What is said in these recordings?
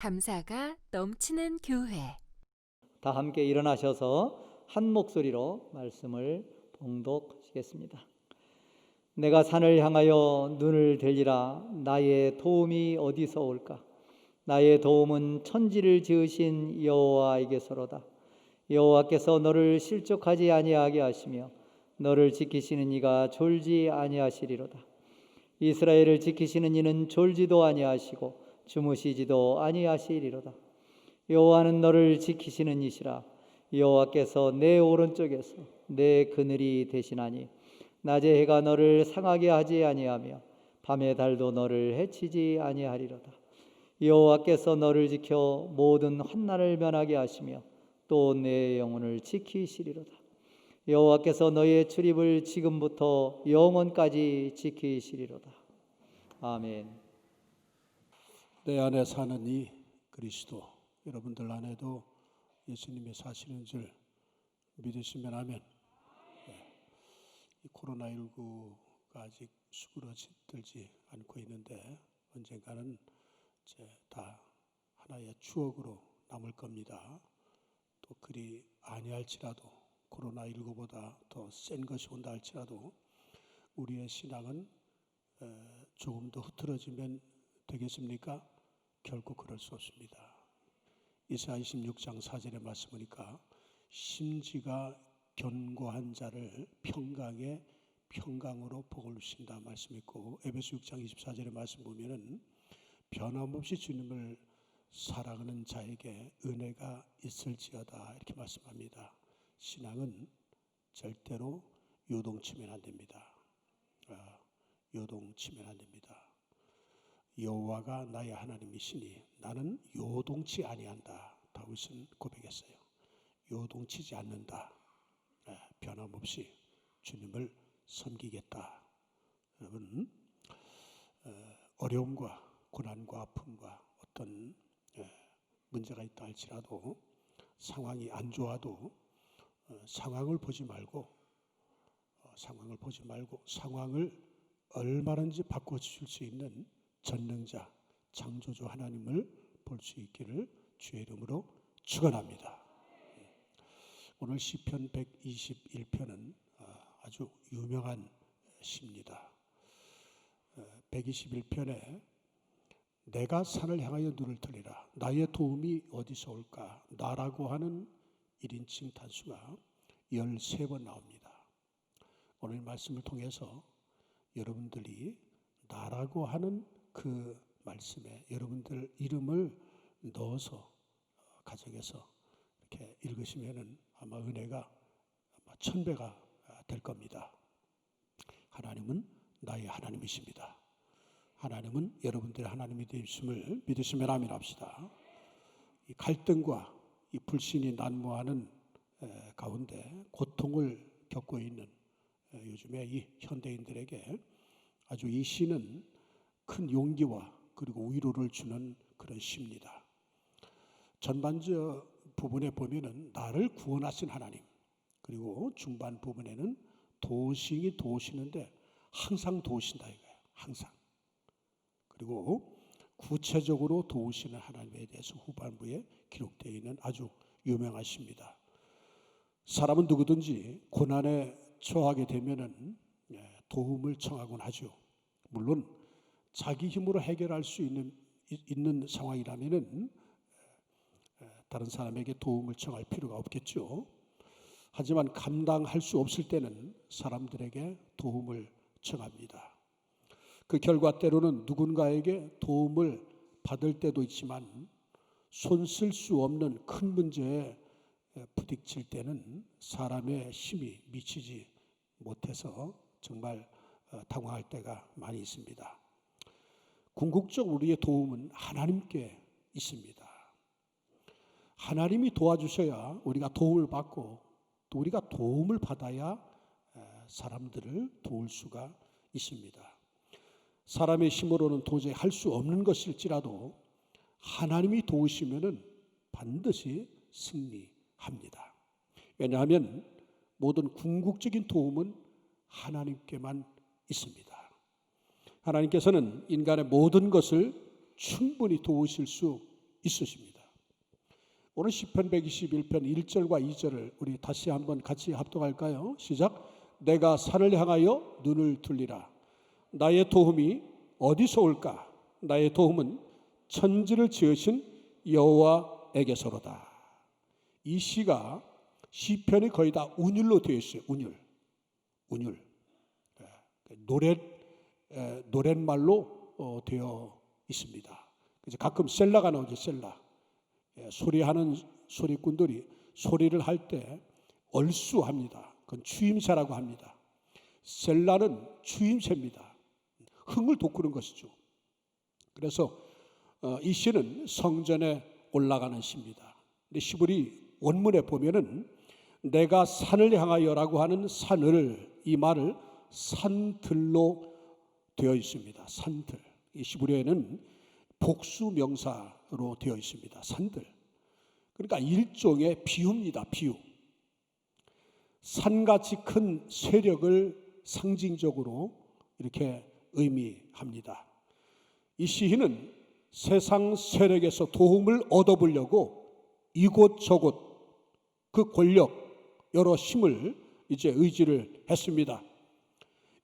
감사가 넘치는 교회. 다 함께 일어나셔서 한 목소리로 말씀을 봉독하시겠습니다. 내가 산을 향하여 눈을 들리라. 나의 도움이 어디서 올까? 나의 도움은 천지를 지으신 여호와에게서로다. 여호와께서 너를 실족하지 아니하게 하시며 너를 지키시는 이가 졸지 아니하시리로다. 이스라엘을 지키시는 이는 졸지도 아니하시고 주무시지도 아니하시리로다. 여호와는 너를 지키시는 이시라. 여호와께서 내 오른쪽에서 내 그늘이 되시나니 낮에 해가 너를 상하게 하지 아니하며 밤의 달도 너를 해치지 아니하리로다. 여호와께서 너를 지켜 모든 환난을 면하게 하시며 또 내 영혼을 지키시리로다. 여호와께서 너의 출입을 지금부터 영원까지 지키시리로다. 아멘. 내 안에 사는 이 그리스도, 여러분들 안에도 예수님이 사시는 줄 믿으시면 아멘. 이 코로나19가 아직 수그러들지 않고 있는데 언젠가는 이제 다 하나의 추억으로 남을 겁니다. 또 그리 아니할지라도 코로나19보다 더 센 것이 온다 할지라도 우리의 신앙은 조금 더 흐트러지면 되겠습니까? 결코 그럴 수 없습니다. 이사야 26장 4절의 말씀 보니까 심지가 견고한 자를 평강에 평강으로 복을 주신다 말씀 있고, 에베소 6장 24절의 말씀 보면은 변함없이 주님을 사랑하는 자에게 은혜가 있을지어다 이렇게 말씀합니다. 신앙은 절대로 요동치면 안 됩니다. 요동치면 안 됩니다. 여호와가 나의 하나님이시니 나는 요동치 아니한다. 다윗은 고백했어요. 요동치지 않는다. 변함없이 주님을 섬기겠다. 여러분, 어려움과 고난과 아픔과 어떤 문제가 있다 할지라도 상황이 안 좋아도 상황을 보지 말고 상황을 얼마든지 바꿔주실 수 있는 전능자, 창조주 하나님을 볼 수 있기를 주의 이름으로 축원합니다. 오늘 시편 121편은 아주 유명한 시입니다. 121편에 내가 산을 향하여 눈을 들리라. 나의 도움이 어디서 올까? 나라고 하는 1인칭 단수가 13번 나옵니다. 오늘 말씀을 통해서 여러분들이 나라고 하는 그 말씀에 여러분들 이름을 넣어서 가정에서 이렇게 읽으시면은 아마 은혜가 1000배가 될 겁니다. 하나님은 나의 하나님이십니다. 하나님은 여러분들의 하나님이 되심을 믿으시면 아멘 합시다. 이 갈등과 이 불신이 난무하는 가운데 고통을 겪고 있는 요즘에 이 현대인들에게 아주 이 시는 큰 용기와 그리고 위로를 주는 그런 시입니다. 전반적 부분에 보면은 나를 구원하신 하나님, 그리고 중반 부분에는 도우시기 도우시는데 항상 도우신다 이거예요. 항상. 그리고 구체적으로 도우시는 하나님에 대해서 후반부에 기록되어 있는 아주 유명한 시입니다. 사람은 누구든지 고난에 처하게 되면은 도움을 청하곤 하죠. 물론 자기 힘으로 해결할 수 있는 상황이라면은 다른 사람에게 도움을 청할 필요가 없겠죠. 하지만 감당할 수 없을 때는 사람들에게 도움을 청합니다. 그 결과 때로는 누군가에게 도움을 받을 때도 있지만 손 쓸 수 없는 큰 문제에 부딪힐 때는 사람의 힘이 미치지 못해서 정말 당황할 때가 많이 있습니다. 궁극적 우리의 도움은 하나님께 있습니다. 하나님이 도와주셔야 우리가 도움을 받고 또 우리가 도움을 받아야 사람들을 도울 수가 있습니다. 사람의 힘으로는 도저히 할 수 없는 것일지라도 하나님이 도우시면은 반드시 승리합니다. 왜냐하면 모든 궁극적인 도움은 하나님께만 있습니다. 하나님께서는 인간의 모든 것을 충분히 도우실 수 있으십니다. 오늘 시편 121편 1절과 2절을 우리 다시 한번 같이 합독할까요? 시작. 내가 산을 향하여 눈을 들리라. 나의 도움이 어디서 올까? 나의 도움은 천지를 지으신 여호와에게서로다. 이 시가 시편이 거의 다 운율로 되어 있어요. 운율. 노랫말로 되어 있습니다. 그래서 가끔 셀라가 나오죠. 셀라. 소리하는 소리꾼들이 소리를 할 때 얼쑤합니다. 그건 추임새라고 합니다. 셀라는 추임새입니다. 흥을 돋구는 것이죠. 그래서 이 시는 성전에 올라가는 시입니다. 근데 시브리 원문에 보면은 내가 산을 향하여라고 하는 산을, 이 말을 산들로 되어 있습니다. 산들. 이 시브리어에는 복수 명사로 되어 있습니다. 산들. 그러니까 일종의 비유입니다. 비유. 산같이 큰 세력을 상징적으로 이렇게 의미합니다. 이 시인은 세상 세력에서 도움을 얻어보려고 이곳저곳 그 권력, 여러 힘을 이제 의지를 했습니다.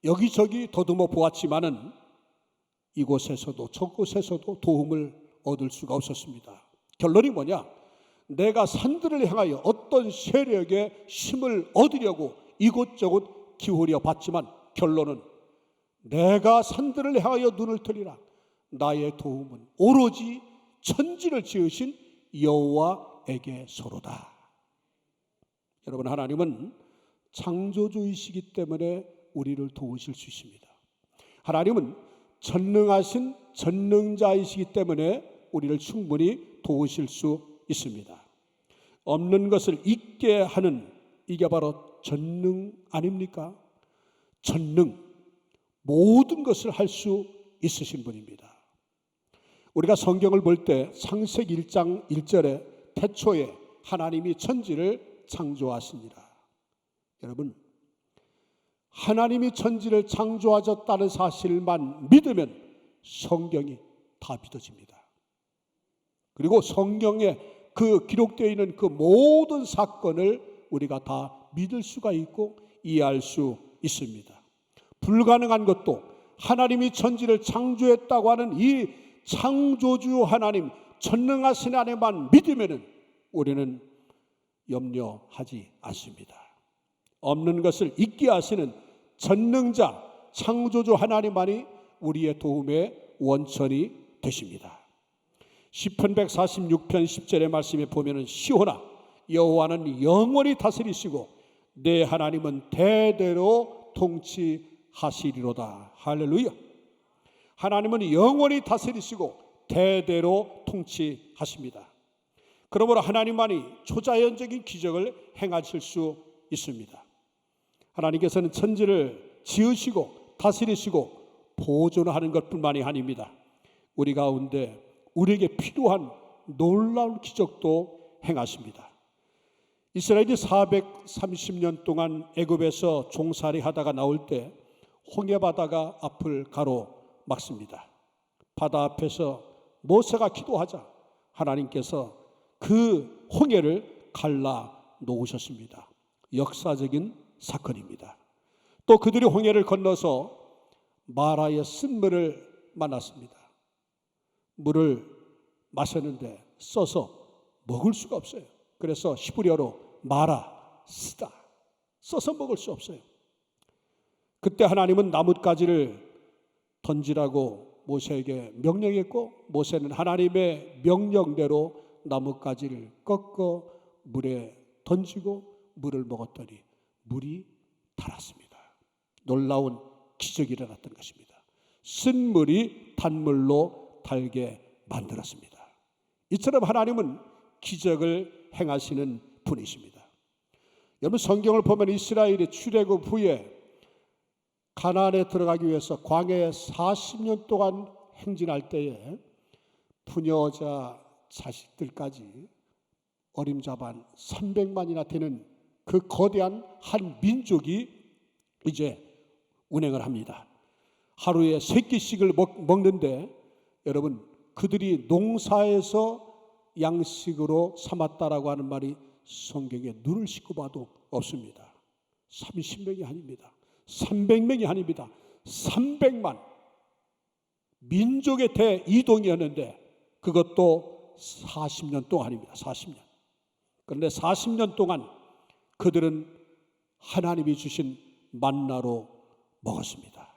여기저기 더듬어 보았지만은 이곳에서도 저곳에서도 도움을 얻을 수가 없었습니다. 결론이 뭐냐? 내가 산들을 향하여 어떤 세력의 힘을 얻으려고 이곳저곳 기울여 봤지만 결론은 내가 산들을 향하여 눈을 들이라. 나의 도움은 오로지 천지를 지으신 여호와에게서로다. 여러분, 하나님은 창조주이시기 때문에 우리를 도우실 수 있습니다. 하나님은 전능하신 전능자이시기 때문에 우리를 충분히 도우실 수 있습니다. 없는 것을 있게 하는, 이게 바로 전능 아닙니까? 전능, 모든 것을 할 수 있으신 분입니다. 우리가 성경을 볼 때 창세기 1장 1절에 태초에 하나님이 천지를 창조하시니라. 여러분, 하나님이 천지를 창조하셨다는 사실만 믿으면 성경이 다 믿어집니다. 그리고 성경에 그 기록되어 있는 그 모든 사건을 우리가 다 믿을 수가 있고 이해할 수 있습니다. 불가능한 것도 하나님이 천지를 창조했다고 하는 이 창조주 하나님, 전능하신 하나님만 믿으면 우리는 염려하지 않습니다. 없는 것을 있게 하시는 전능자, 창조주 하나님만이 우리의 도움의 원천이 되십니다. 시편 146편 10절의 말씀에 보면은 시호나 여호와는 영원히 다스리시고 내 하나님은 대대로 통치하시리로다. 할렐루야. 하나님은 영원히 다스리시고 대대로 통치하십니다. 그러므로 하나님만이 초자연적인 기적을 행하실 수 있습니다. 하나님께서는 천지를 지으시고 다스리시고 보존하는 것뿐만이 아닙니다. 우리 가운데 우리에게 필요한 놀라운 기적도 행하십니다. 이스라엘이 430년 동안 애굽에서 종살이 하다가 나올 때 홍해바다가 앞을 가로막습니다. 바다 앞에서 모세가 기도하자 하나님께서 그 홍해를 갈라 놓으셨습니다. 역사적인 사건입니다. 또 그들이 홍해를 건너서 마라의 쓴물을 만났습니다. 물을 마셨는데 써서 먹을 수가 없어요. 그래서 히브리어로 마라, 쓰다, 써서 먹을 수 없어요. 그때 하나님은 나뭇가지를 던지라고 모세에게 명령했고 모세는 하나님의 명령대로 나뭇가지를 꺾어 물에 던지고 물을 먹었더니 물이 달았습니다. 놀라운 기적이 일어났던 것입니다. 쓴물이 단물로 달게 만들었습니다. 이처럼 하나님은 기적을 행하시는 분이십니다. 여러분, 성경을 보면 이스라엘이 출애굽 후에 가나안에 들어가기 위해서 광야에 40년 동안 행진할 때에 부녀자 자식들까지 어림잡아 300만이나 되는 그 거대한 한 민족이 이제 운행을 합니다. 하루에 3끼씩을 먹는데 여러분, 그들이 농사에서 양식으로 삼았다라고 하는 말이 성경에 눈을 씻고 봐도 없습니다. 30명이 아닙니다. 300명이 아닙니다. 300만 민족의 대이동이었는데 그것도 40년 동안입니다. 40년. 그런데 40년 동안 그들은 하나님이 주신 만나로 먹었습니다.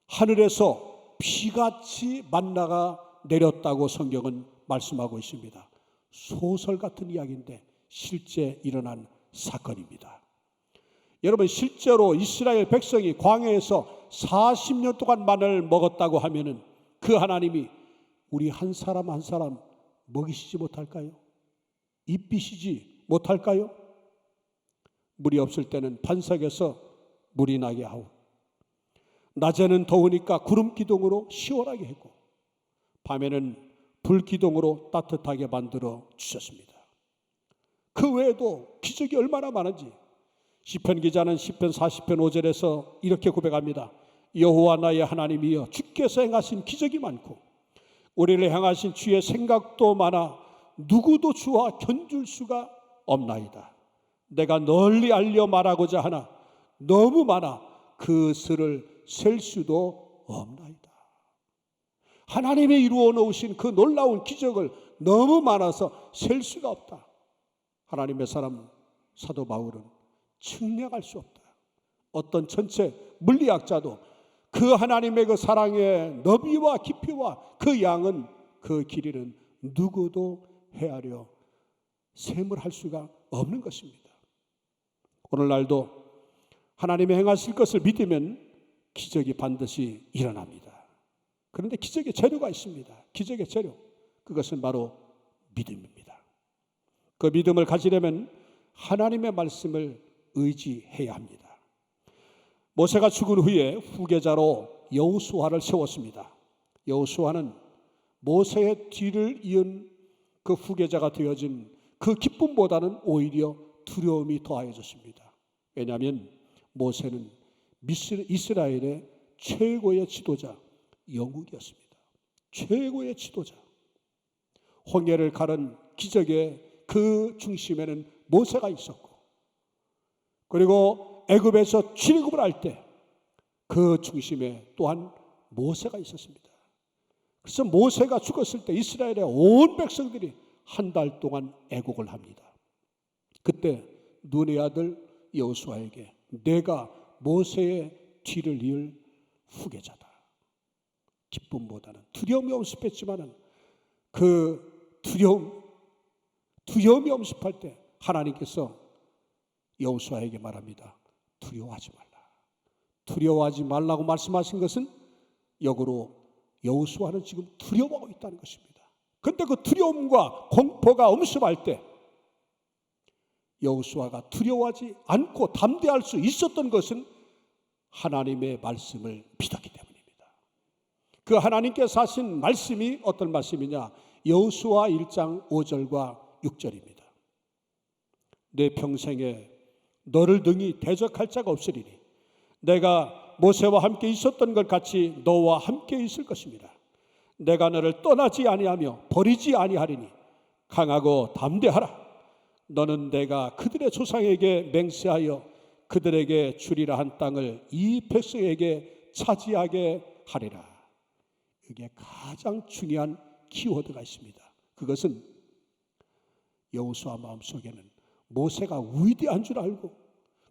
하늘에서 비같이 만나가 내렸다고 성경은 말씀하고 있습니다. 소설 같은 이야기인데 실제 일어난 사건입니다. 여러분, 실제로 이스라엘 백성이 광야에서 40년 동안 만나를 먹었다고 하면은 그 하나님이 우리 한 사람 한 사람 먹이시지 못할까요? 입히시지 못할까요? 물이 없을 때는 반석에서 물이 나게 하고, 낮에는 더우니까 구름 기둥으로 시원하게 했고, 밤에는 불 기둥으로 따뜻하게 만들어 주셨습니다. 그 외에도 기적이 얼마나 많은지 시편 기자는 시편 40편 5절에서 이렇게 고백합니다. 여호와 나의 하나님이여, 주께서 행하신 기적이 많고 우리를 향하신 주의 생각도 많아 누구도 주와 견줄 수가 없나이다. 내가 널리 알려 말하고자 하나 너무 많아 그 수를 셀 수도 없나이다. 하나님이 이루어 놓으신 그 놀라운 기적을 너무 많아서 셀 수가 없다. 하나님의 사람 사도 바울은 측량할 수 없다. 어떤 전체 물리학자도 그 하나님의 그 사랑의 너비와 깊이와 그 양은, 그 길이는 누구도 헤아려 셈을 할 수가 없는 것입니다. 오늘날도 하나님이 행하실 것을 믿으면 기적이 반드시 일어납니다. 그런데 기적의 재료가 있습니다. 기적의 재료, 그것은 바로 믿음입니다. 그 믿음을 가지려면 하나님의 말씀을 의지해야 합니다. 모세가 죽은 후에 후계자로 여호수아를 세웠습니다. 여호수아는 모세의 뒤를 이은 그 후계자가 되어진 그 기쁨보다는 오히려 두려움이 더하여졌습니다. 왜냐하면 모세는 이스라엘의 최고의 지도자, 영웅이었습니다. 최고의 지도자. 홍해를 가른 기적의 그 중심에는 모세가 있었고, 그리고 애굽에서 출애굽을 할 때 그 중심에 또한 모세가 있었습니다. 그래서 모세가 죽었을 때 이스라엘의 온 백성들이 한 달 동안 애곡을 합니다. 그때 눈의 아들 여호수아에게 내가 모세의 뒤를 이을 후계자다. 기쁨보다는 두려움이 엄습했지만은 그 두려움이 엄습할 때 하나님께서 여호수아에게 말합니다. 두려워하지 말라. 두려워하지 말라고 말씀하신 것은 역으로 여호수아는 지금 두려워하고 있다는 것입니다. 그런데 그 두려움과 공포가 엄습할 때 여호수아가 두려워하지 않고 담대할 수 있었던 것은 하나님의 말씀을 믿었기 때문입니다. 그 하나님께서 하신 말씀이 어떤 말씀이냐? 여호수아 1장 5절과 6절입니다. 내 평생에 너를 능히 대적할 자가 없으리니 내가 모세와 함께 있었던 것 같이 너와 함께 있을 것입니다. 내가 너를 떠나지 아니하며 버리지 아니하리니 강하고 담대하라. 너는 내가 그들의 조상에게 맹세하여 그들에게 주리라 한 땅을 이 백성에게 차지하게 하리라. 이게 가장 중요한 키워드가 있습니다. 그것은 여호수아 마음속에는 모세가 위대한 줄 알고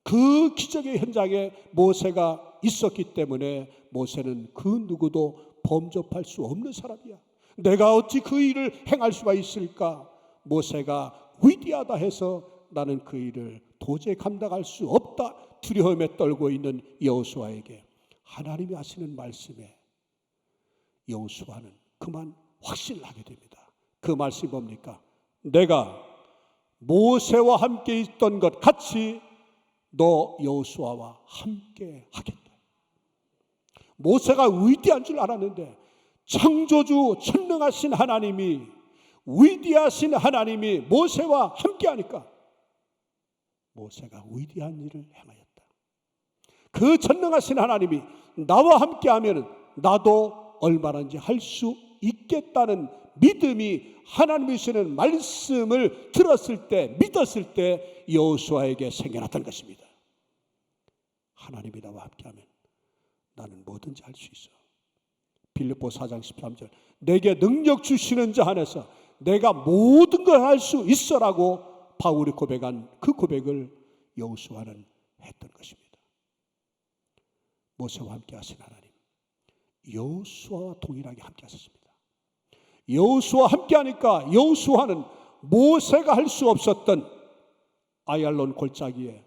그 기적의 현장에 모세가 있었기 때문에 모세는 그 누구도 범접할 수 없는 사람이야. 내가 어찌 그 일을 행할 수가 있을까? 모세가 위대하다 해서 나는 그 일을 도저히 감당할 수 없다. 두려움에 떨고 있는 여호수아에게 하나님이 하시는 말씀에 여호수아는 그만 확신을 하게 됩니다. 그 말씀이 뭡니까? 내가 모세와 함께 있던 것 같이 너 여호수아와 함께 하겠다. 모세가 위대한 줄 알았는데 창조주 전능하신 하나님이, 위대하신 하나님이 모세와 함께 하니까 모세가 위대한 일을 행하였다. 그 전능하신 하나님이 나와 함께 하면 나도 얼마든지 할 수 있겠다는 믿음이 하나님이 주시는 말씀을 들었을 때, 믿었을 때 여호수아에게 생겨났던 것입니다. 하나님이 나와 함께하면 나는 뭐든지 할 수 있어. 빌립보 4장 13절, 내게 능력 주시는 자 안에서 내가 모든 걸 할 수 있어라고 바울이 고백한 그 고백을 여호수아는 했던 것입니다. 모세와 함께 하신 하나님, 여호수아와 동일하게 함께 하셨습니다. 여호수아와 함께 하니까 여호수아는 모세가 할 수 없었던 아얄론 골짜기에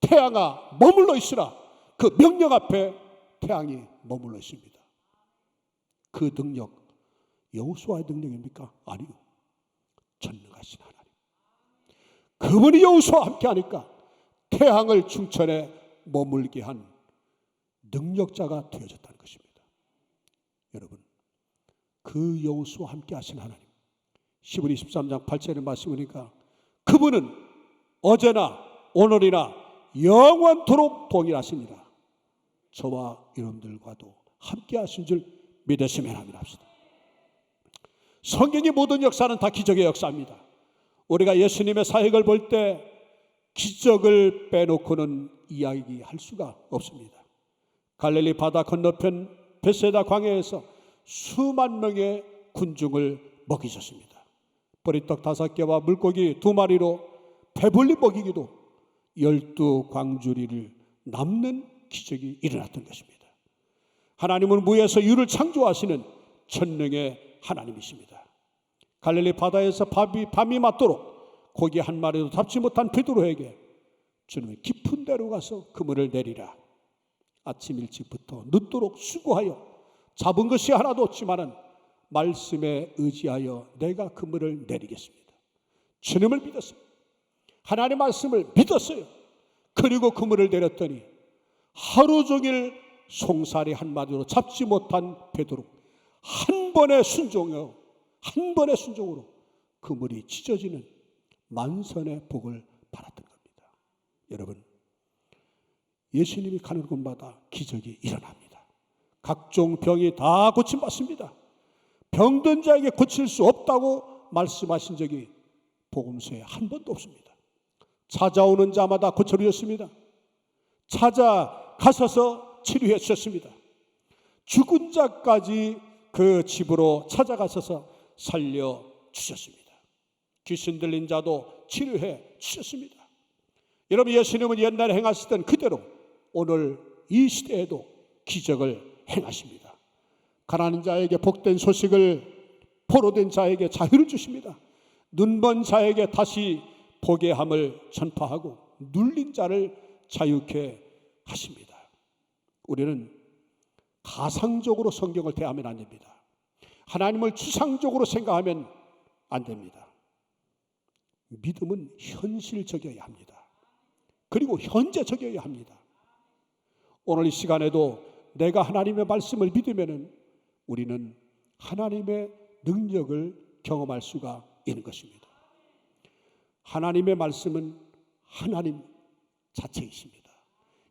태양아 머물러 있으라, 그 명령 앞에 태양이 머물러 있습니다. 그 능력 여호수아의 능력입니까? 아니요, 전능하신 하나님, 그분이 여호수아와 함께 하니까 태양을 충천에 머물게 한 능력자가 되어졌다는 것입니다. 여러분, 그 여호수아와 함께 하신 하나님, 시브리 13장 8절의 말씀이니까 그분은 어제나 오늘이나 영원토록 동일하십니다. 저와 여러분들과도 함께 하신 줄 믿으시면 합니다. 성경의 모든 역사는 다 기적의 역사입니다. 우리가 예수님의 사역을 볼 때 기적을 빼놓고는 이야기할 수가 없습니다. 갈릴리 바다 건너편 베세다 광야에서 수만 명의 군중을 먹이셨습니다. 보리떡 5개와 물고기 2마리로 배불리 먹이기도 12광주리를 남는 기적이 일어났던 것입니다. 하나님은 무에서 유를 창조하시는 전능의 하나님이십니다. 갈릴리 바다에서 밤이 맞도록 고기 한 마리도 잡지 못한 베드로에게 주님은 깊은 데로 가서 그물을 내리라. 아침 일찍부터 늦도록 수고하여 잡은 것이 하나도 없지만은 말씀에 의지하여 내가 그물을 내리겠습니다. 주님을 믿었어요. 하나님의 말씀을 믿었어요. 그리고 그물을 내렸더니 하루 종일 송사리 한 마리로 잡지 못한 베드로 한 번의 순종으로 그물이 찢어지는 만선의 복을 받았던 겁니다. 여러분, 예수님이 가는 곳마다 기적이 일어납니다. 각종 병이 다 고침받습니다. 병든 자에게 고칠 수 없다고 말씀하신 적이 복음서에 한 번도 없습니다. 찾아오는 자마다 고쳐주셨습니다. 찾아가셔서 치료해 주셨습니다. 죽은 자까지 그 집으로 찾아가셔서 살려주셨습니다. 귀신 들린 자도 치료해 주셨습니다. 여러분, 예수님은 옛날에 행하시던 그대로 오늘 이 시대에도 기적을 행하십니다. 가난한 자에게 복된 소식을, 포로된 자에게 자유를 주십니다. 눈먼 자에게 다시 보게 함을 전파하고 눌린 자를 자유케 하십니다. 우리는 가상적으로 성경을 대하면 안 됩니다. 하나님을 추상적으로 생각하면 안 됩니다. 믿음은 현실적이어야 합니다. 그리고 현재적이어야 합니다. 오늘 이 시간에도 내가 하나님의 말씀을 믿으면 우리는 하나님의 능력을 경험할 수가 있는 것입니다. 하나님의 말씀은 하나님 자체이십니다.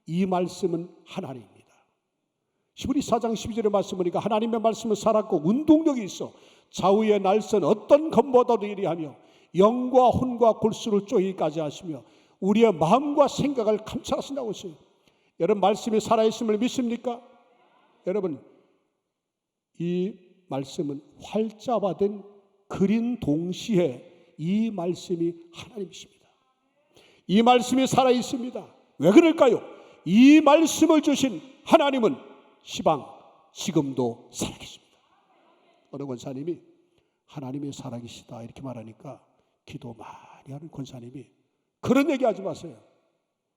이 말씀은 하나님입니다. 시브리 4장 12절의 말씀이니까 하나님의 말씀은 살았고 운동력이 있어 좌우의 날선 어떤 검보다도 예리하며 영과 혼과 골수를 쪼이기까지 하시며 우리의 마음과 생각을 감찰하신다고 했어요. 여러분, 말씀이 살아있음을 믿습니까? 여러분, 이 말씀은 활자와 된 글인 동시에 이 말씀이 하나님이십니다. 이 말씀이 살아있습니다. 왜 그럴까요? 이 말씀을 주신 하나님은 시방 지금도 살아계십니다. 어느 권사님이 하나님이 살아계시다 이렇게 말하니까 기도 많이 하는 권사님이 그런 얘기 하지 마세요.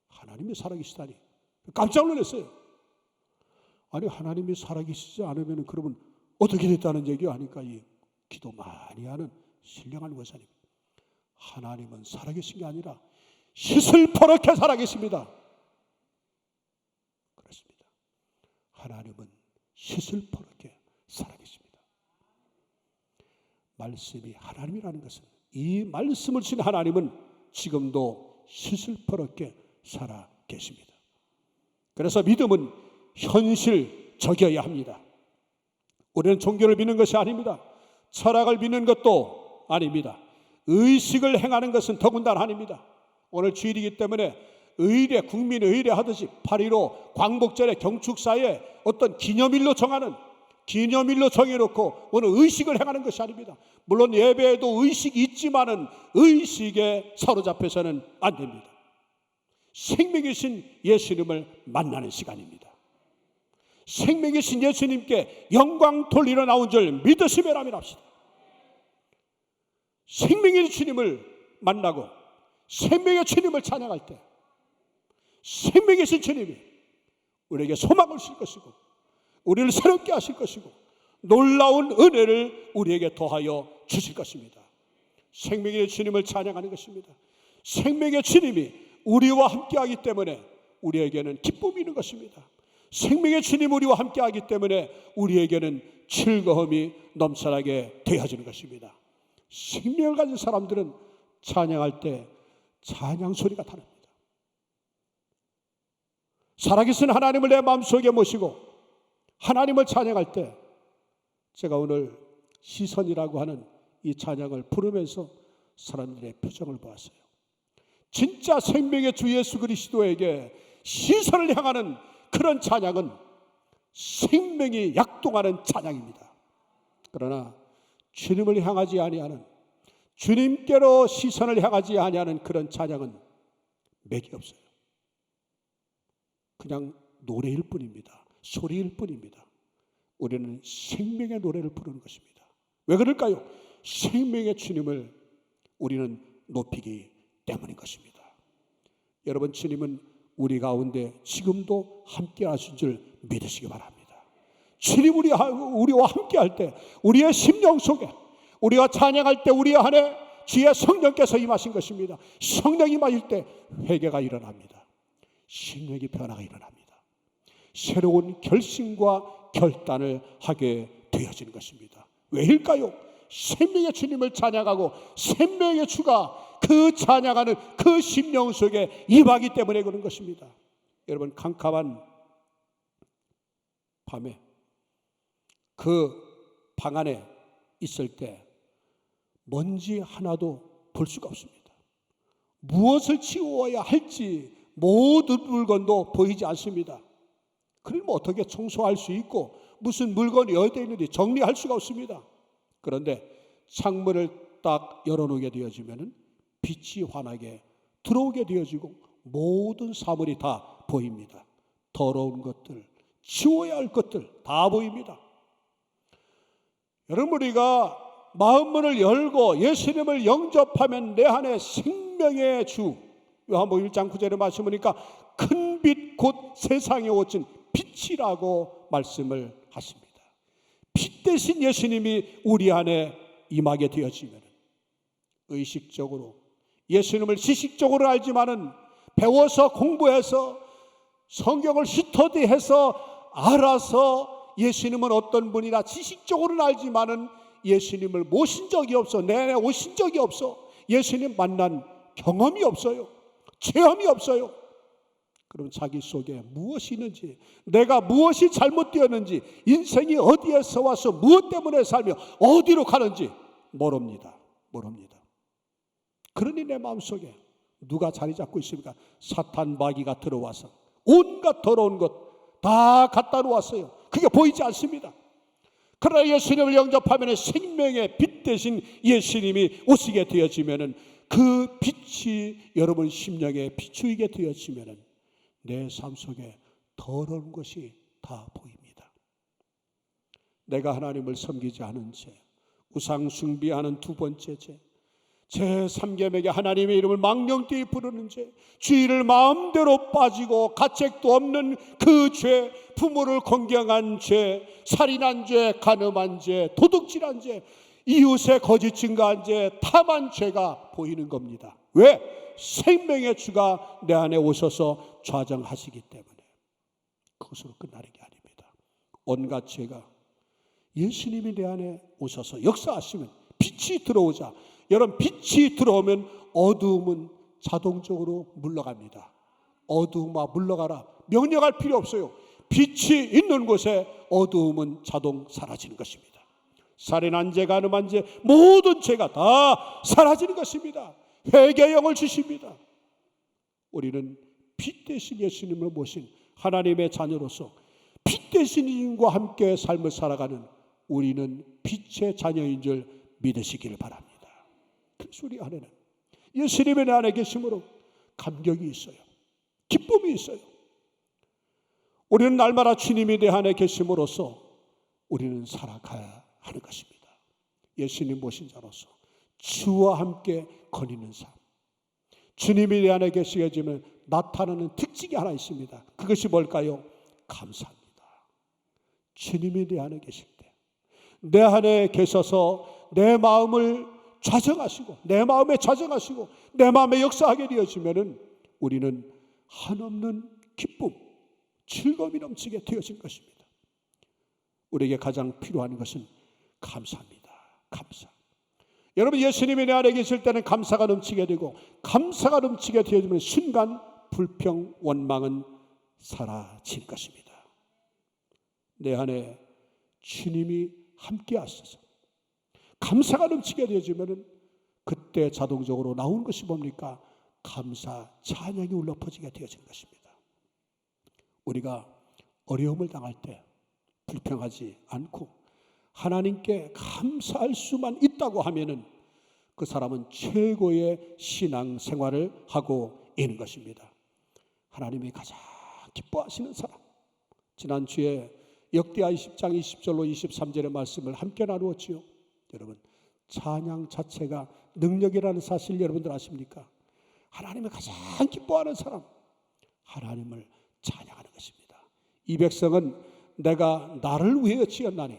하나님이 살아계시다니 깜짝 놀랐어요. 아니, 하나님이 살아계시지 않으면 그러면 어떻게 됐다는 얘기요 하니까 이 기도 많이 하는 신령한 권사님, 하나님은 살아계신 게 아니라 시슬퍼렇게 살아계십니다. 그렇습니다. 하나님은 시슬퍼렇게 살아계십니다. 말씀이 하나님이라는 것은, 이 말씀을 주신 하나님은 지금도 시슬퍼렇게 살아계십니다. 그래서 믿음은 현실적이어야 합니다. 우리는 종교를 믿는 것이 아닙니다. 철학을 믿는 것도 아닙니다. 의식을 행하는 것은 더군다나 아닙니다. 오늘 주일이기 때문에 의례, 국민 의례 하듯이 8.15 광복절의 경축사에 어떤 기념일로 정해놓고 오늘 의식을 행하는 것이 아닙니다. 물론 예배에도 의식이 있지만은 의식에 사로잡혀서는 안 됩니다. 생명이신 예수님을 만나는 시간입니다. 생명이신 예수님께 영광 돌리러 나온 줄 믿으시면 아멘 합시다. 생명의 주님을 만나고 생명의 주님을 찬양할 때 생명이신 주님이 우리에게 소망을 주실 것이고 우리를 새롭게 하실 것이고 놀라운 은혜를 우리에게 더하여 주실 것입니다. 생명의 주님을 찬양하는 것입니다. 생명의 주님이 우리와 함께하기 때문에 우리에게는 기쁨이 있는 것입니다. 생명의 주님 우리와 함께하기 때문에 우리에게는 즐거움이 넘쳐나게 되어지는 것입니다. 생명을 가진 사람들은 찬양할 때 찬양 소리가 다릅니다. 살아계신 하나님을 내 마음속에 모시고 하나님을 찬양할 때 제가 오늘 시선이라고 하는 이 찬양을 부르면서 사람들의 표정을 보았어요. 진짜 생명의 주 예수 그리스도에게 시선을 향하는 그런 찬양은 생명이 약동하는 찬양입니다. 그러나 주님을 향하지 아니하는, 주님께로 시선을 향하지 아니하는 그런 찬양은 맥이 없어요. 그냥 노래일 뿐입니다. 소리일 뿐입니다. 우리는 생명의 노래를 부르는 것입니다. 왜 그럴까요? 생명의 주님을 우리는 높이기 때문인 것입니다. 여러분, 주님은 우리 가운데 지금도 함께 하신 줄 믿으시기 바랍니다. 주님 우리와 함께 할 때 우리의 심령 속에 우리가 찬양할 때 우리 안에 주의 성령께서 임하신 것입니다. 성령이 임하실 때 회개가 일어납니다. 심령의 변화가 일어납니다. 새로운 결심과 결단을 하게 되어지는 것입니다. 왜일까요? 생명의 주님을 찬양하고 생명의 주가 그 찬양하는 그 심령 속에 임하기 때문에 그런 것입니다. 여러분, 캄캄한 밤에 그 방 안에 있을 때 먼지 하나도 볼 수가 없습니다. 무엇을 치워야 할지 모든 물건도 보이지 않습니다. 그러면 어떻게 청소할 수 있고 무슨 물건이 어디에 있는지 정리할 수가 없습니다. 그런데 창문을 딱 열어놓게 되어지면 빛이 환하게 들어오게 되어지고 모든 사물이 다 보입니다. 더러운 것들, 치워야 할 것들 다 보입니다. 여러분, 우리가 마음문을 열고 예수님을 영접하면 내 안에 생명의 주, 요한복음 1장 9절에 말씀하니까 큰 빛 곧 세상에 오신 빛이라고 말씀을 하십니다. 빛 대신 예수님이 우리 안에 임하게 되어지면 의식적으로 예수님을 지식적으로 알지만은 배워서 공부해서 성경을 스터디해서 알아서 예수님은 어떤 분이나 지식적으로는 알지만은 예수님을 모신 적이 없어, 내 안에 오신 적이 없어, 예수님 만난 경험이 없어요, 체험이 없어요. 그럼 자기 속에 무엇이 있는지, 내가 무엇이 잘못되었는지, 인생이 어디에서 와서 무엇 때문에 살며 어디로 가는지 모릅니다. 그러니 내 마음속에 누가 자리 잡고 있습니까? 사탄 마귀가 들어와서 온갖 더러운 것 다 갖다 놓았어요. 그게 보이지 않습니다. 그러나 예수님을 영접하면 생명의 빛 대신 예수님이 오시게 되어지면 그 빛이 여러분 심령에 비추이게 되어지면 내 삶 속에 더러운 것이 다 보입니다. 내가 하나님을 섬기지 않은 죄, 우상 숭배하는 두 번째 죄, 제3계명에 하나님의 이름을 망령되이 부르는 죄, 주의를 마음대로 빠지고 가책도 없는 그 죄, 부모를 공경한 죄, 살인한 죄, 간음한 죄, 도둑질한 죄, 이웃의 거짓 증거한 죄, 탐한 죄가 보이는 겁니다. 왜? 생명의 주가 내 안에 오셔서 좌정하시기 때문에. 그것으로 끝나는 게 아닙니다. 온갖 죄가 예수님이 내 안에 오셔서 역사하시면 빛이 들어오자, 여러분, 빛이 들어오면 어두움은 자동적으로 물러갑니다. 어두움아 물러가라 명령할 필요 없어요. 빛이 있는 곳에 어두움은 자동 사라지는 것입니다. 살인한 죄, 간음한 죄, 모든 죄가 다 사라지는 것입니다. 회개의 영을 주십니다. 우리는 빛 대신 예수님을 모신 하나님의 자녀로서 빛 대신 예수님과 함께 삶을 살아가는 우리는 빛의 자녀인 줄 믿으시기를 바랍니다. 그래서 우리 안에는 예수님의 내 안에 계심으로 감격이 있어요. 기쁨이 있어요. 우리는 날마다 주님이 내 안에 계심으로써 우리는 살아가야 하는 것입니다. 예수님 모신 자로서 주와 함께 거니는 삶. 주님이 내 안에 계시게 되면 나타나는 특징이 하나 있습니다. 그것이 뭘까요? 감사합니다. 주님이 내 안에 계실 때, 내 안에 계셔서 내 마음을 좌정하시고, 내 마음에 좌정하시고, 내 마음에 역사하게 되어지면은 우리는 한없는 기쁨, 즐거움이 넘치게 되어진 것입니다. 우리에게 가장 필요한 것은 감사입니다. 감사. 여러분, 예수님이 내 안에 계실 때는 감사가 넘치게 되고, 감사가 넘치게 되어지면 순간 불평, 원망은 사라질 것입니다. 내 안에 주님이 함께 하셔서 감사가 넘치게 되어지면 그때 자동적으로 나오는 것이 뭡니까? 감사, 찬양이 울려 퍼지게 되어지는 것입니다. 우리가 어려움을 당할 때 불평하지 않고 하나님께 감사할 수만 있다고 하면은 그 사람은 최고의 신앙 생활을 하고 있는 것입니다. 하나님이 가장 기뻐하시는 사람. 지난주에 역대하 20장 20절로 23절의 말씀을 함께 나누었지요. 여러분, 찬양 자체가 능력이라는 사실 여러분들 아십니까? 하나님을 가장 기뻐하는 사람, 하나님을 찬양하는 것입니다. 이 백성은 내가 나를 위하여 지었나니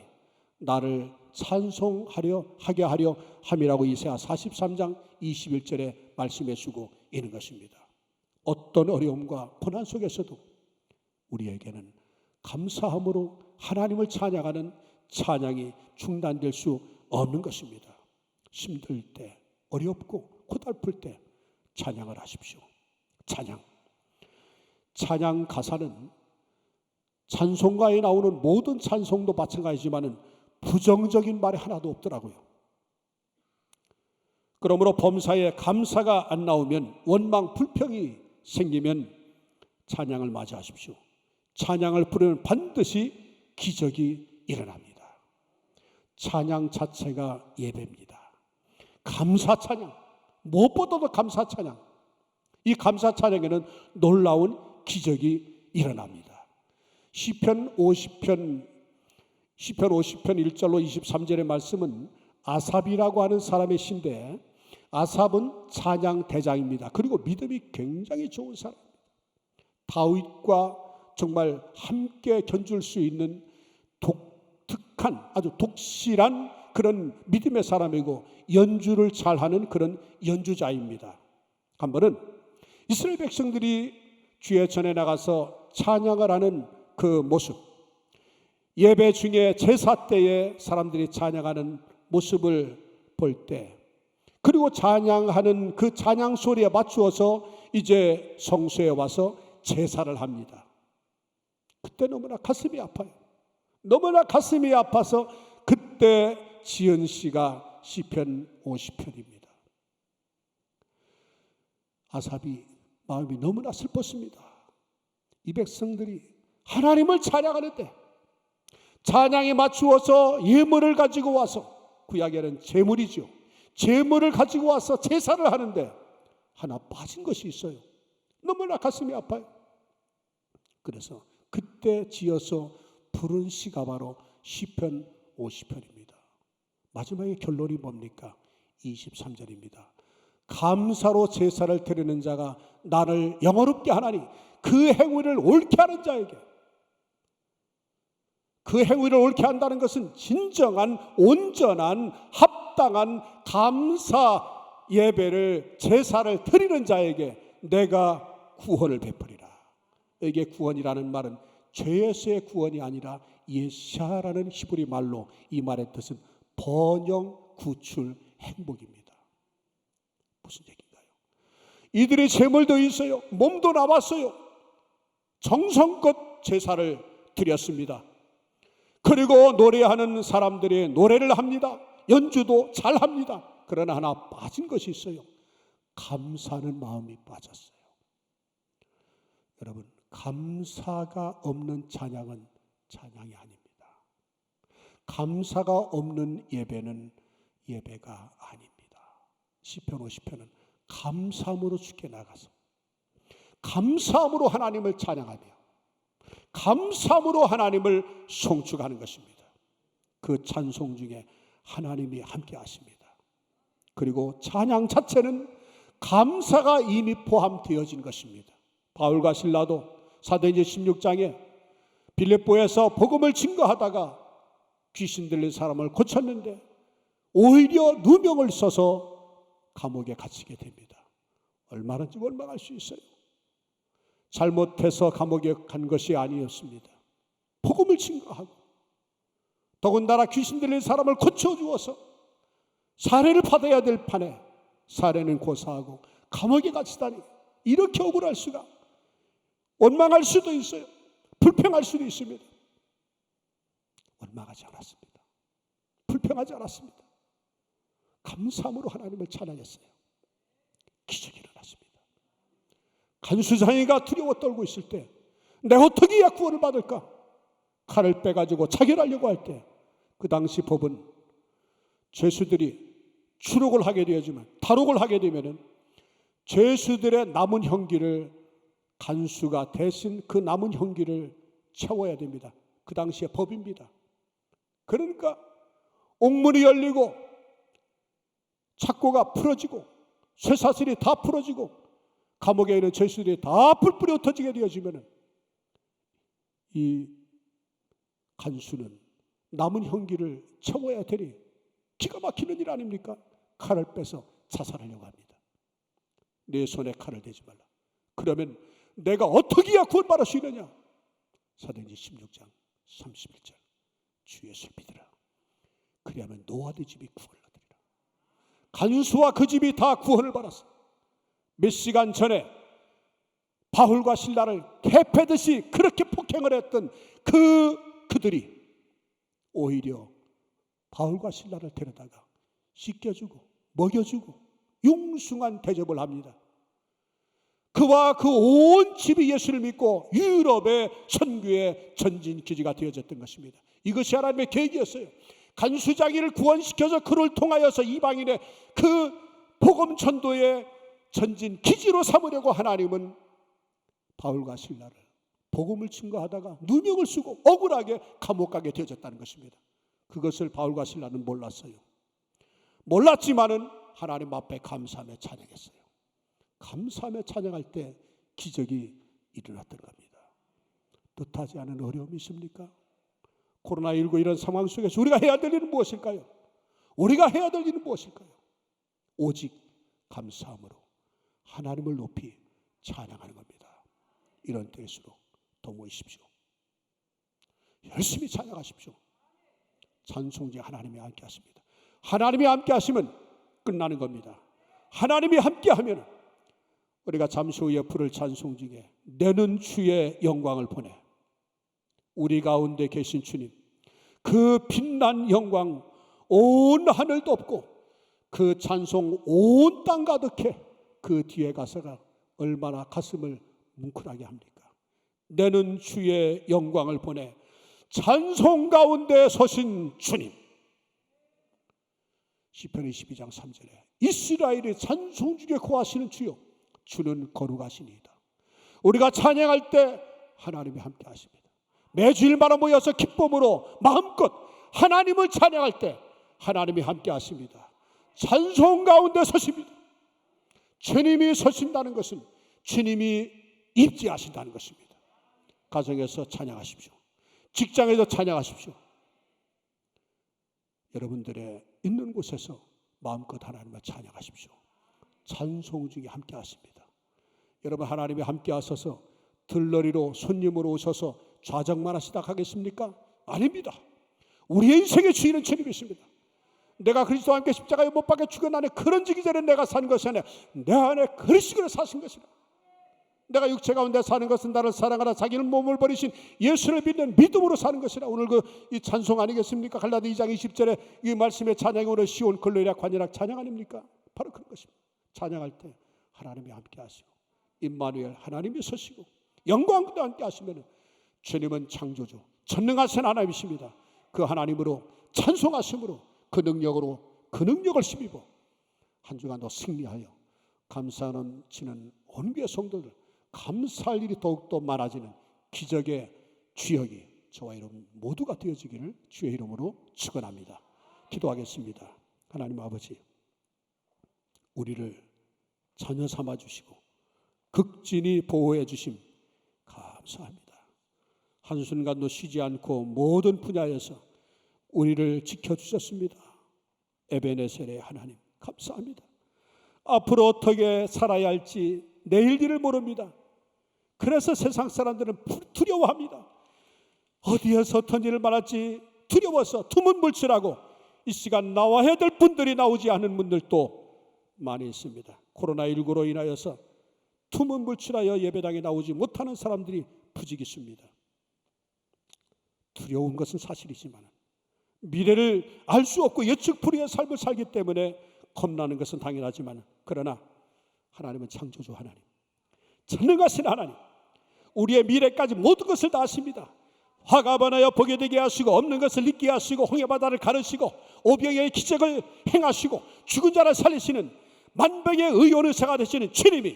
나를 찬송하려 하게 하려 함이라고 이사야 43장 21절에 말씀해 주고 있는 것입니다. 어떤 어려움과 고난 속에서도 우리에게는 감사함으로 하나님을 찬양하는 찬양이 중단될 수 없는 것입니다. 힘들 때, 어렵고 고달플 때 찬양을 하십시오. 찬양 가사는 찬송가에 나오는 모든 찬송도 마찬가지지만은 부정적인 말이 하나도 없더라고요. 그러므로 범사에 감사가 안 나오면, 원망, 불평이 생기면 찬양을 맞이하십시오. 찬양을 부르면 반드시 기적이 일어납니다. 찬양 자체가 예배입니다. 감사 찬양, 무엇보다도 감사 찬양. 이 감사 찬양에는 놀라운 기적이 일어납니다. 시편 50편 1절로 23절의 말씀은 아삽이라고 하는 사람의 시인데, 아삽은 찬양 대장입니다. 그리고 믿음이 굉장히 좋은 사람입니다. 다윗과 정말 함께 견줄 수 있는 독특한, 아주 독실한 그런 믿음의 사람이고 연주를 잘하는 그런 연주자입니다. 한 번은 이스라엘 백성들이 주의 전에 나가서 찬양을 하는 그 모습, 예배 중에 제사 때에 사람들이 찬양하는 모습을 볼 때, 그리고 찬양하는 그 찬양 소리에 맞추어서 이제 성소에 와서 제사를 합니다. 그때 너무나 가슴이 아파요. 너무나 가슴이 아파서 그때 지은 시가 시편 50편입니다. 아삽이 마음이 너무나 슬펐습니다. 이 백성들이 하나님을 찬양하는데, 찬양에 맞추어서 예물을 가지고 와서, 구약에는 제물이죠. 제물을 가지고 와서 제사를 하는데 하나 빠진 것이 있어요. 너무나 가슴이 아파요. 그래서 그때 지어서 부른 시가 바로 시편 50편입니다. 마지막에 결론이 뭡니까? 23절입니다. 감사로 제사를 드리는 자가 나를 영화롭게 하나니 그 행위를 옳게 하는 자에게, 그 행위를 옳게 한다는 것은 진정한 온전한 합당한 감사 예배를, 제사를 드리는 자에게 내가 구원을 베푸리라. 이게 구원이라는 말은 죄에서의 구원이 아니라 예샤라는 히브리 말로 이 말의 뜻은 번영, 구출, 행복입니다. 무슨 얘기인가요? 이들이 재물도 있어요. 몸도 남았어요. 정성껏 제사를 드렸습니다. 그리고 노래하는 사람들이 노래를 합니다. 연주도 잘합니다. 그러나 하나 빠진 것이 있어요. 감사하는 마음이 빠졌어요. 여러분, 감사가 없는 찬양은 찬양이 아닙니다. 감사가 없는 예배는 예배가 아닙니다. 시편 50편은 감사함으로 주께 나가서 감사함으로 하나님을 찬양하며 감사함으로 하나님을 송축하는 것입니다. 그 찬송 중에 하나님이 함께 하십니다. 그리고 찬양 자체는 감사가 이미 포함되어진 것입니다. 바울과 실라도 사도행전 16장에 빌립보에서 복음을 증거하다가 귀신 들린 사람을 고쳤는데 오히려 누명을 써서 감옥에 갇히게 됩니다. 얼마나인지 원망할 수 있어요. 잘못해서 감옥에 간 것이 아니었습니다. 복음을 증거하고 더군다나 귀신 들린 사람을 고쳐주어서 사례를 받아야 될 판에 사례는 고사하고 감옥에 갇히다니, 이렇게 억울할 수가. 원망할 수도 있어요. 불평할 수도 있습니다. 원망하지 않았습니다. 불평하지 않았습니다. 감사함으로 하나님을 찬양했어요. 기적이 일어났습니다. 간수장이가 두려워 떨고 있을 때 내가 어떻게 해야 구원을 받을까? 칼을 빼가지고 자결하려고 할 때 그 당시 법은 죄수들이 추록을 하게 되었지만 탈옥을 하게 되면은 죄수들의 남은 형기를 간수가 대신 그 남은 형기를 채워야 됩니다. 그 당시의 법입니다. 그러니까 옥문이 열리고 착고가 풀어지고 쇠사슬이 다 풀어지고 감옥에 있는 죄수들이 다 뿔뿔이 흩어지게 되어지면 이 간수는 남은 형기를 채워야 되니 기가 막히는 일 아닙니까? 칼을 빼서 자살하려고 합니다. 내 손에 칼을 대지 말라. 그러면 내가 어떻게 해야 구원받을 수 있느냐? 사도행전 16장 31절 주 예수를 믿으라. 그리하면 노아 네 집이 구원을 얻으리라. 간수와 그 집이 다 구원을 받았어. 몇 시간 전에 바울과 실라를 개패듯이 그렇게 폭행을 했던 그들이 오히려 바울과 실라를 데려다가 씻겨주고 먹여주고 융숭한 대접을 합니다. 그와 그 온 집이 예수를 믿고 유럽의 선교의 전진기지가 되어졌던 것입니다. 이것이 하나님의 계획이었어요. 간수장이를 구원시켜서 그를 통하여서 이방인의 그 복음 전도의 전진기지로 삼으려고 하나님은 바울과 실라를 복음을 증거하다가 누명을 쓰고 억울하게 감옥 가게 되어졌다는 것입니다. 그것을 바울과 실라는 몰랐어요. 몰랐지만은 하나님 앞에 감사하며 찬양했어요. 감사하며 찬양할 때 기적이 일어났던 겁니다. 뜻하지 않은 어려움이 있습니까? 코로나19 이런 상황 속에서 우리가 해야 될 일은 무엇일까요? 우리가 해야 될 일은 무엇일까요? 오직 감사함으로 하나님을 높이 찬양하는 겁니다. 이런 때일수록 더 모이십시오. 열심히 찬양하십시오. 찬송제 하나님이 함께 하십니다. 하나님이 함께 하시면 끝나는 겁니다. 하나님이 함께 하면 우리가 잠시 후에 부를 찬송 중에 내는 주의 영광을 보내 우리 가운데 계신 주님, 그 빛난 영광 온 하늘 덮고 그 찬송 온 땅 가득해 그 뒤에 가서가 얼마나 가슴을 뭉클하게 합니까? 내는 주의 영광을 보내 찬송 가운데 서신 주님. 시편 22장 3절에 이스라엘의 찬송 중에 거하시는 주요 주는 거룩하시니이다. 우리가 찬양할 때 하나님이 함께 하십니다. 매주일마다 모여서 기쁨으로 마음껏 하나님을 찬양할 때 하나님이 함께 하십니다. 찬송 가운데 서십니다. 주님이 서신다는 것은 주님이 입지하신다는 것입니다. 가정에서 찬양하십시오. 직장에서 찬양하십시오. 여러분들의 있는 곳에서 마음껏 하나님을 찬양하십시오. 찬송 중에 함께 하십니다. 여러분, 하나님이 함께 하셔서 들러리로 손님으로 오셔서 좌정만 하시다 가겠습니까? 아닙니다. 우리의 인생의 주인은 주님이십니다. 내가 그리스도와 함께 십자가에 못 박혀 죽은 안에 그런 지기 전에 내가 산 것이 아니라 내 안에 그리스도를 사신 것이라. 내가 육체 가운데 사는 것은 나를 사랑하라 자기는 몸을 버리신 예수를 믿는 믿음으로 사는 것이라. 오늘 이 찬송 아니겠습니까? 갈라디 2장 20절에 이 말씀의 찬양으로 시온 글로리아 관이락 찬양 아닙니까? 바로 그런 것입니다. 찬양할 때 하나님이 함께 하시고 임마누엘 하나님이 서시고 영광도 함께 하시면 주님은 창조주 전능하신 하나님이십니다. 그 하나님으로 찬송하심으로 그 능력을 힘입어 한 주간도 승리하여 감사 넘치는 온 교회 성도들 감사할 일이 더욱더 많아지는 기적의 주역이 저와 여러분 모두가 되어지기를 주의 이름으로 축원합니다. 기도하겠습니다. 하나님 아버지, 우리를 자녀 삼아 주시고 극진히 보호해 주심 감사합니다. 한순간도 쉬지 않고 모든 분야에서 우리를 지켜주셨습니다. 에베네셀의 하나님 감사합니다. 앞으로 어떻게 살아야 할지 내일 일을 모릅니다. 그래서 세상 사람들은 두려워합니다. 어디에서 어떤 일을 말할지 두려워서 두문불출하고 이 시간 나와야 될 분들이 나오지 않은 분들도 많이 있습니다. 코로나19로 인하여서 두문불출하여 예배당에 나오지 못하는 사람들이 부지기수입니다. 두려운 것은 사실이지만 미래를 알 수 없고 예측불허의 삶을 살기 때문에 겁나는 것은 당연하지만 그러나 하나님은 창조주 하나님, 전능하신 하나님, 우리의 미래까지 모든 것을 다 아십니다. 화가 번하여 보게 되게 하시고 없는 것을 잊게 하시고 홍해바다를 가르시고 오병이의 기적을 행하시고 죽은 자를 살리시는 만병의 의원의사가 되시는 주님이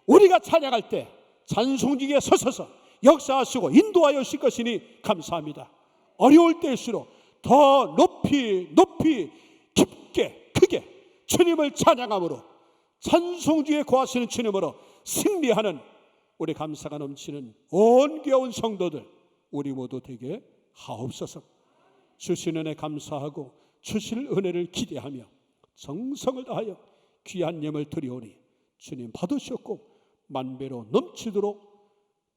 우리가 찬양할 때 찬송지기에 서셔서 역사하시고 인도하여 주실 것이니 감사합니다. 어려울 때일수록 더 높이 깊게 크게 주님을 찬양함으로 찬송주에 거하시는 주님으로 승리하는 우리 감사가 넘치는 온 귀여운 성도들 우리 모두 되게 하옵소서. 주신 은혜 감사하고 주실 은혜를 기대하며 정성을 다하여 귀한 예물 드리오니 주님 받으셨고 만배로 넘치도록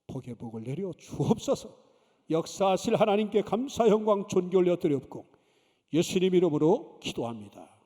복의 복을 내려 주옵소서. 역사하실 하나님께 감사 영광 존귀 올려 드렸고 예수님 이름으로 기도합니다.